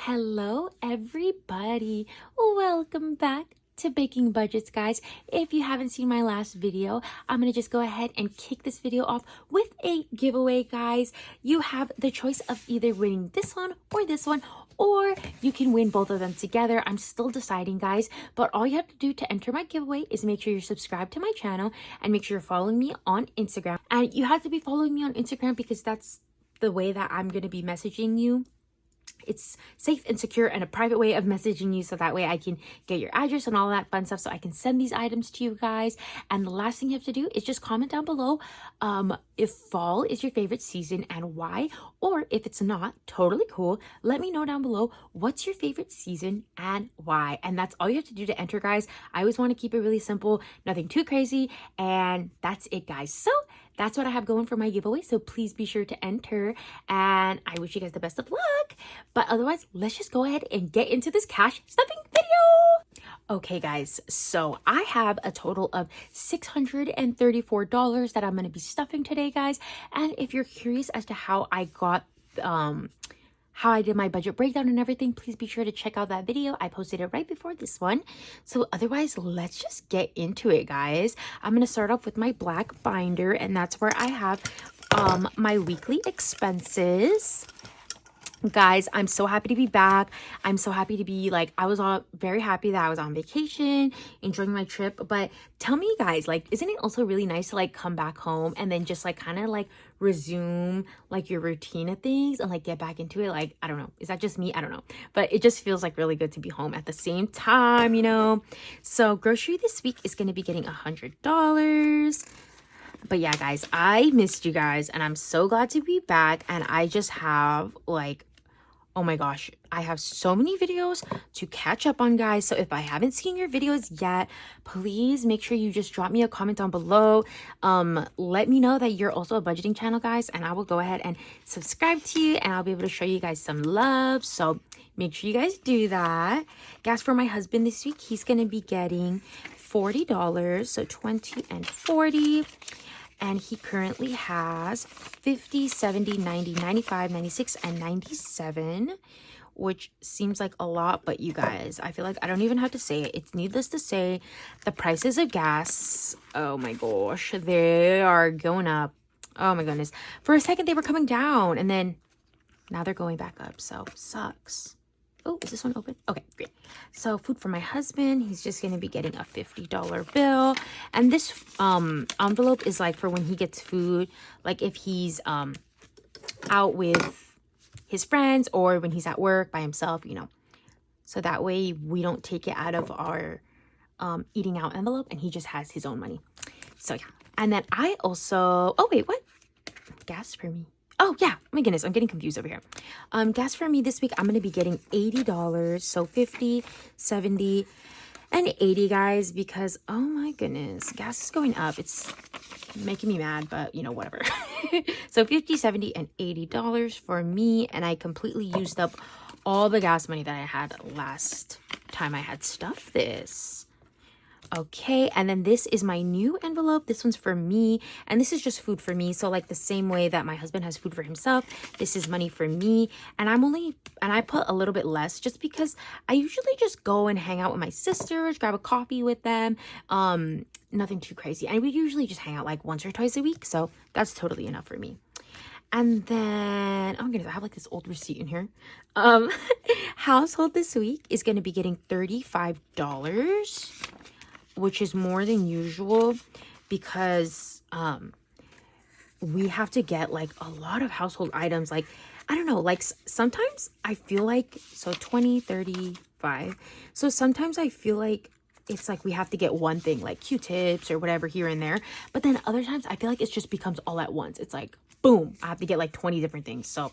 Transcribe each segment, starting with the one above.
Hello, everybody. Welcome back to Baking Budgets, guys. If you haven't seen my last video, I'm going to just go ahead and kick this video off with a giveaway, guys. You have the choice of either winning this one, or you can win both of them together. I'm still deciding, guys, but all you have to do to enter my giveaway is make sure you're subscribed to my channel and make sure you're following me on Instagram. And you have to be following me on Instagram because that's the way that I'm going to be messaging you. It's safe and secure and a private way of messaging you, so that way I can get your address and all that fun stuff so I can send these items to you guys. And the last thing you have to do is just comment down below if fall is your favorite season and why, or if it's not, totally cool. Let me know down below what's your favorite season and why. And that's all you have to do to enter, guys. I always want to keep it really simple, nothing too crazy, and that's it, guys. So that's what I have going for my giveaway, so please be sure to enter, and I wish you guys the best of luck. But otherwise, let's just go ahead and get into this cash stuffing video. Okay, guys, so I have a total of $634 that I'm going to be stuffing today, guys. And if you're curious as to how I got how I did my budget breakdown and everything, please be sure to check out that video. I posted it right before this one. So otherwise, let's just get into it, guys. I'm going to start off with my black binder, and that's where I have my weekly expenses. Guys, I'm so happy to be back. I'm so happy to be I was very happy that I was on vacation, enjoying my trip. But tell me, guys, isn't it also really nice to come back home and then just kind of resume your routine of things and get back into it? I don't know, is that just me? I don't know, but it just feels really good to be home at the same time, you know. So grocery this week is going to be getting $100. But yeah, guys, I missed you guys and I'm so glad to be back. And I just have oh my gosh, I have so many videos to catch up on, guys. So if I haven't seen your videos yet, please make sure you just drop me a comment down below. Let me know that you're also a budgeting channel, guys, and I will go ahead and subscribe to you, and I'll be able to show you guys some love. So make sure you guys do that. Gas for my husband this week, he's gonna be getting $40, so 20 and 40. And he currently has 50, 70, 90, 95, 96, and 97, which seems like a lot. But you guys, I feel like I don't even have to say it. It's needless to say, the prices of gas, oh my gosh, they are going up. Oh my goodness. For a second, they were coming down, and then now they're going back up. So sucks. Oh, is this one open? Okay, great. So food for my husband, he's just going to be getting a $50 bill. And this envelope is for when he gets food, if he's out with his friends or when he's at work by himself, you know. So that way we don't take it out of our eating out envelope, and he just has his own money. So yeah. And then I also, oh wait, what? Gas for me. Oh, yeah. My goodness, I'm getting confused over here. Gas for me this week, I'm going to be getting $80. So 50, 70, and 80, guys, because, oh my goodness, gas is going up. It's making me mad, but, you know, whatever. So 50, 70, and $80 for me, and I completely used up all the gas money that I had last time I had stuffed this. Okay, and then this is my new envelope. This one's for me, and this is just food for me. So the same way that my husband has food for himself, this is money for me. And I put a little bit less just because I usually just go and hang out with my sisters, grab a coffee with them. Nothing too crazy. And we usually just hang out once or twice a week, so that's totally enough for me. And then, oh my goodness, I have this old receipt in here. Household this week is going to be getting $35. Which is more than usual because we have to get a lot of household items. I don't know, sometimes I feel so 20, 35. So sometimes I feel it's we have to get one thing, Q-tips or whatever here and there. But then other times I feel it just becomes all at once. It's boom, I have to get 20 different things. So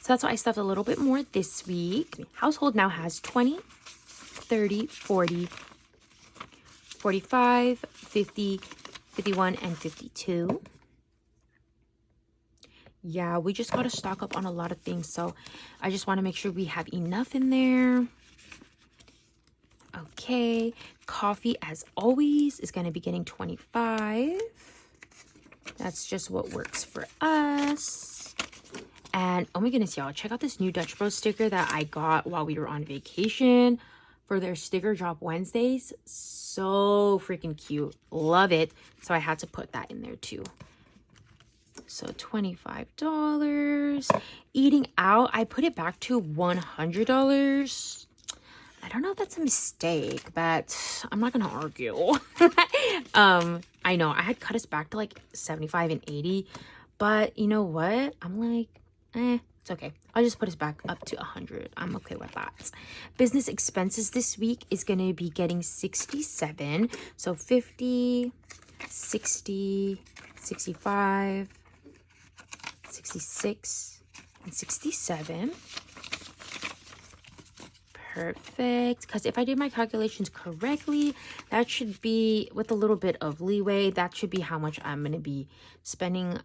that's why I stuffed a little bit more this week. Household now has 20, 30, 40, 45, 50, 51, and 52. Yeah, we just got to stock up on a lot of things, so I just want to make sure we have enough in there. Okay, coffee, as always, is going to be getting 25. That's just what works for us. And oh my goodness, y'all, check out this new Dutch Bros sticker that I got while we were on vacation for their sticker drop Wednesdays. So freaking cute. Love it. So I had to put that in there too. So $25. Eating out, I put it back to $100. I don't know if that's a mistake, but I'm not gonna argue. I know I had cut us back to like 75 and 80, but you know what? I'm like, it's okay. I'll just put us back up to 100. I'm okay with that. Business expenses this week is gonna be getting 67. So 50, 60, 65, 66, and 67. Perfect. Because if I did my calculations correctly, that should be, with a little bit of leeway, that should be how much I'm going to be spending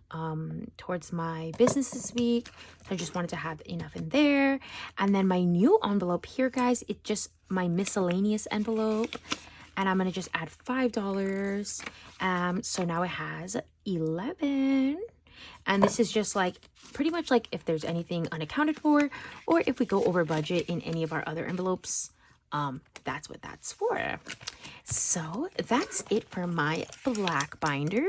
towards my business this week. So I just wanted to have enough in there. And then my new envelope here, guys, it's just my miscellaneous envelope. And I'm going to just add $5. So now it has 11. And this is just like pretty much like if there's anything unaccounted for, or if we go over budget in any of our other envelopes, that's what that's for. So that's it for my black binder.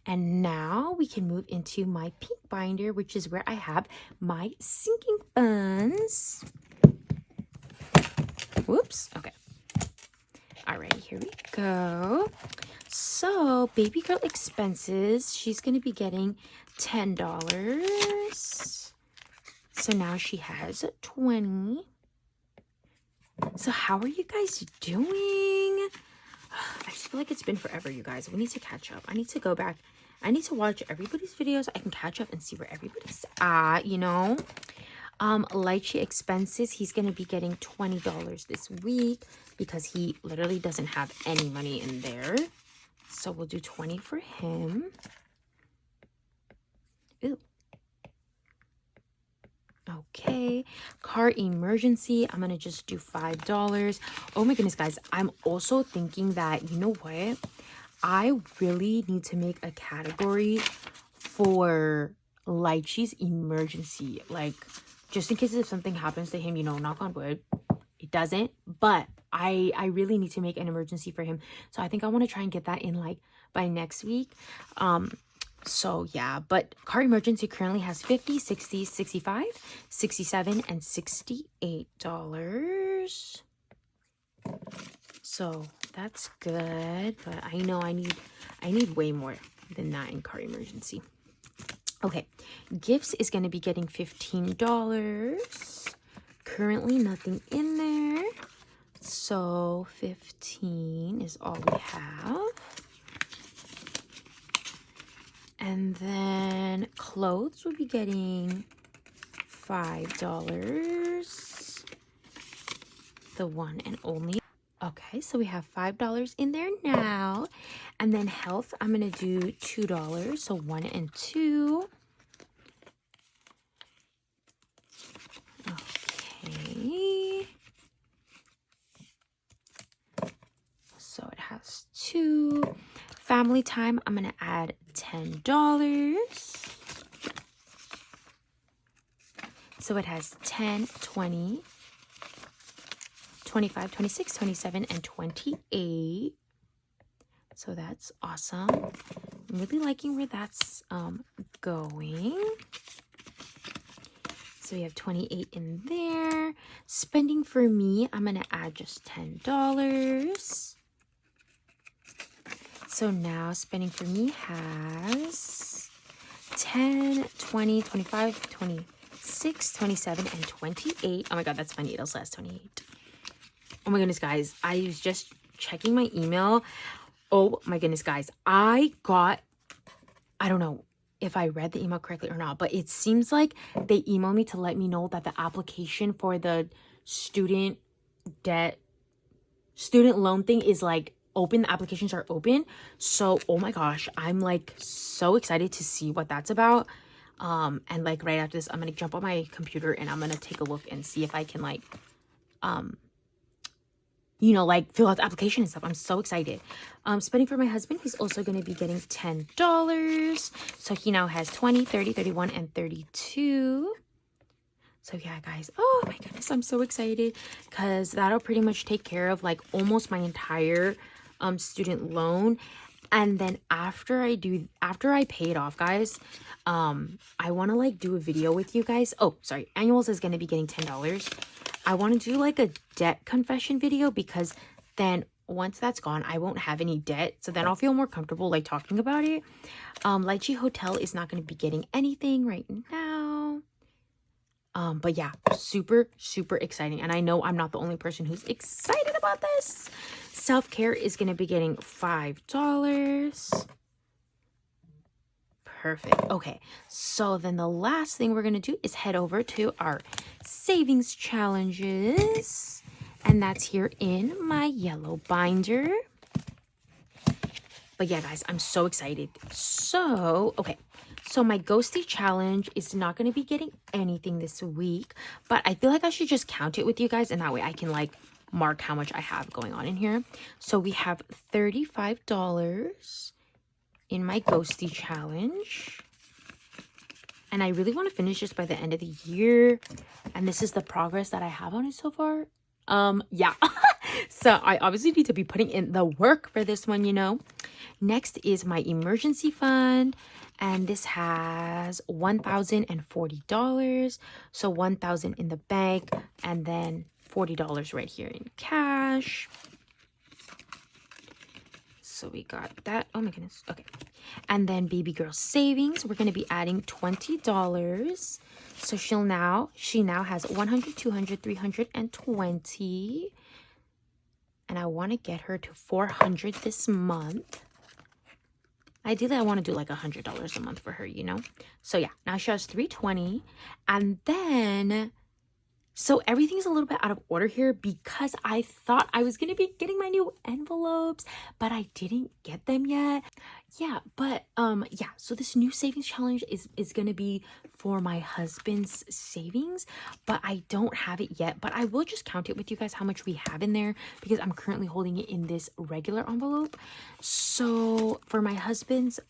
And now we can move into my pink binder, which is where I have my sinking funds. Whoops. Okay. All right, here we go. So, baby girl expenses, she's going to be getting $10. So now she has 20. So how are you guys doing? I just feel like it's been forever, you guys. We need to catch up. I need to go back. I need to watch everybody's videos. I can catch up and see where everybody's at, you know. Lychee expenses, he's going to be getting $20 this week because he literally doesn't have any money in there. So we'll do 20 for him. Ooh. Okay. Car emergency, I'm going to just do $5. Oh my goodness, guys. I'm also thinking that, you know what? I really need to make a category for Lychee's emergency. Like, just in case if something happens to him, you know, knock on wood, it doesn't. But I really need to make an emergency for him. So I think I want to try and get that in like by next week. So yeah, but car emergency currently has 50, 60, 65, 67, and $68. So that's good, but I know I need way more than that in car emergency. Okay, gifts is going to be getting $15. Currently nothing in there. So 15 is all we have. And then clothes will be getting $5. The one and only. Okay, so we have $5 in there now. And then health, I'm going to do $2. So 1 and 2. Okay. So it has 2. Family time, I'm going to add $10. So it has 10, 20, 25, 26, 27, and 28. So that's awesome. I'm really liking where that's going. So we have 28 in there. Spending for me, I'm going to add just $10. So now spending for me has 10, 20, 25, 26, 27, and 28. Oh my god, that's funny. It also has 28. Oh my goodness, guys. I was just checking my email. Oh my goodness, guys. I don't know if I read the email correctly or not, but it seems like they emailed me to let me know that the application for the student loan thing is like open. The applications are open. So oh my gosh, I'm like so excited to see what that's about. And like right after this, I'm gonna jump on my computer and I'm gonna take a look and see if I can like you know, like fill out the application and stuff. I'm so excited. Spending for my husband, he's also going to be getting $10. So he now has 20, 30, 31, and 32. So yeah, guys, oh my goodness, I'm so excited because that'll pretty much take care of like almost my entire student loan. And then after I pay it off, guys, I want to like do a video with you guys. Oh, sorry, annuals is going to be getting $10. I want to do like a debt confession video because then once that's gone, I won't have any debt. So then I'll feel more comfortable like talking about it. Lychee Hotel is not going to be getting anything right now. But yeah, super, super exciting. And I know I'm not the only person who's excited about this. Self-care is going to be getting $5. Perfect. Okay, so then the last thing we're going to do is head over to our savings challenges. And that's here in my yellow binder. But yeah, guys, I'm so excited. So, okay. So my ghosty challenge is not going to be getting anything this week, but I feel like I should just count it with you guys, and that way I can like mark how much I have going on in here. So we have $35 in my ghosty challenge, and I really want to finish this by the end of the year, and this is the progress that I have on it so far. Yeah. So I obviously need to be putting in the work for this one, you know. Next is my emergency fund, and this has $1,040. So $1,000 in the bank, and then $40 right here in cash. So we got that. Oh my goodness. Okay. And then baby girl savings, we're going to be adding $20. So she now has 100, 200, 320. And I want to get her to 400 this month. Ideally, I want to do like $100 a month for her, you know? So yeah, now she has 320. And then, so everything's a little bit out of order here because I thought I was going to be getting my new envelopes, but I didn't get them yet. Yeah, but yeah, so this new savings challenge is going to be for my husband's savings, but I don't have it yet. But I will just count it with you guys how much we have in there because I'm currently holding it in this regular envelope. So for my husband's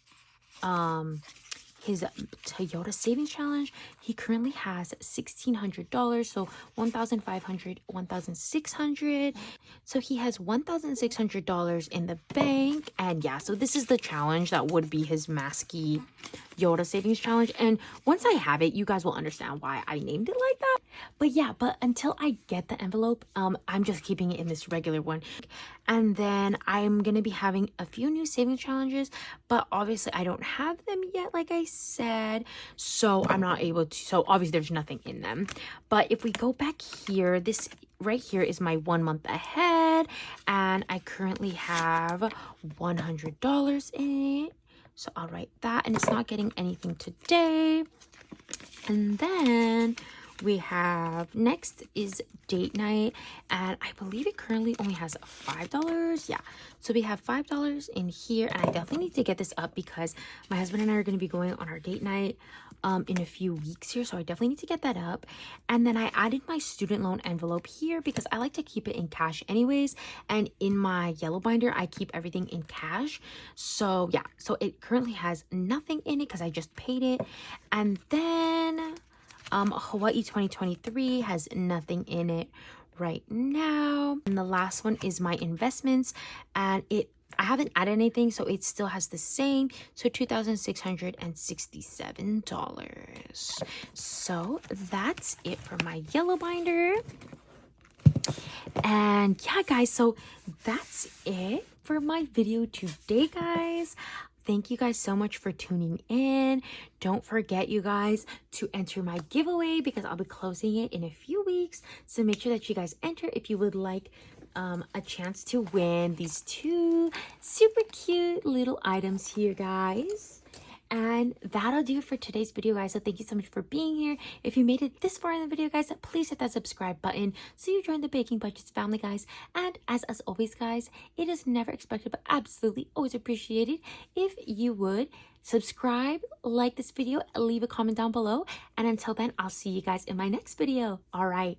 his Toyota savings challenge, he currently has $1,600, so $1,500, $1,600. So he has $1,600 in the bank. And yeah, so this is the challenge that would be his Maskey Yoda savings challenge. And once I have it, you guys will understand why I named it like that. But yeah, but until I get the envelope, I'm just keeping it in this regular one. And then I'm gonna be having a few new savings challenges, but obviously I don't have them yet, like I said, so I'm not able to. So obviously there's nothing in them. But if we go back here, this right here is my 1 month ahead, and I currently have $100 in it. So I'll write that, and it's not getting anything today. And then we have next is date night, and I believe it currently only has $5. Yeah, so we have $5 in here, and I definitely need to get this up because my husband and I are going to be going on our date night in a few weeks here, so I definitely need to get that up. And then I added my student loan envelope here because I like to keep it in cash anyways, and in my yellow binder I keep everything in cash. So yeah, so it currently has nothing in it because I just paid it. And then Hawaii 2023 has nothing in it right now. And the last one is my investments, and I haven't added anything, so it still has the same, so $2,667. So that's it for my yellow binder. And yeah, guys, so that's it for my video today, guys. Thank you guys so much for tuning in. Don't forget, you guys, to enter my giveaway because I'll be closing it in a few weeks. So make sure that you guys enter if you would like a chance to win these 2 super cute little items here, guys. And that'll do it for today's video, guys. So thank you so much for being here. If you made it this far in the video, guys, please hit that subscribe button so you join the Baking Budgets family, guys. And as always, guys, it is never expected but absolutely always appreciated if you would subscribe, like this video, leave a comment down below. And until then, I'll see you guys in my next video. All right,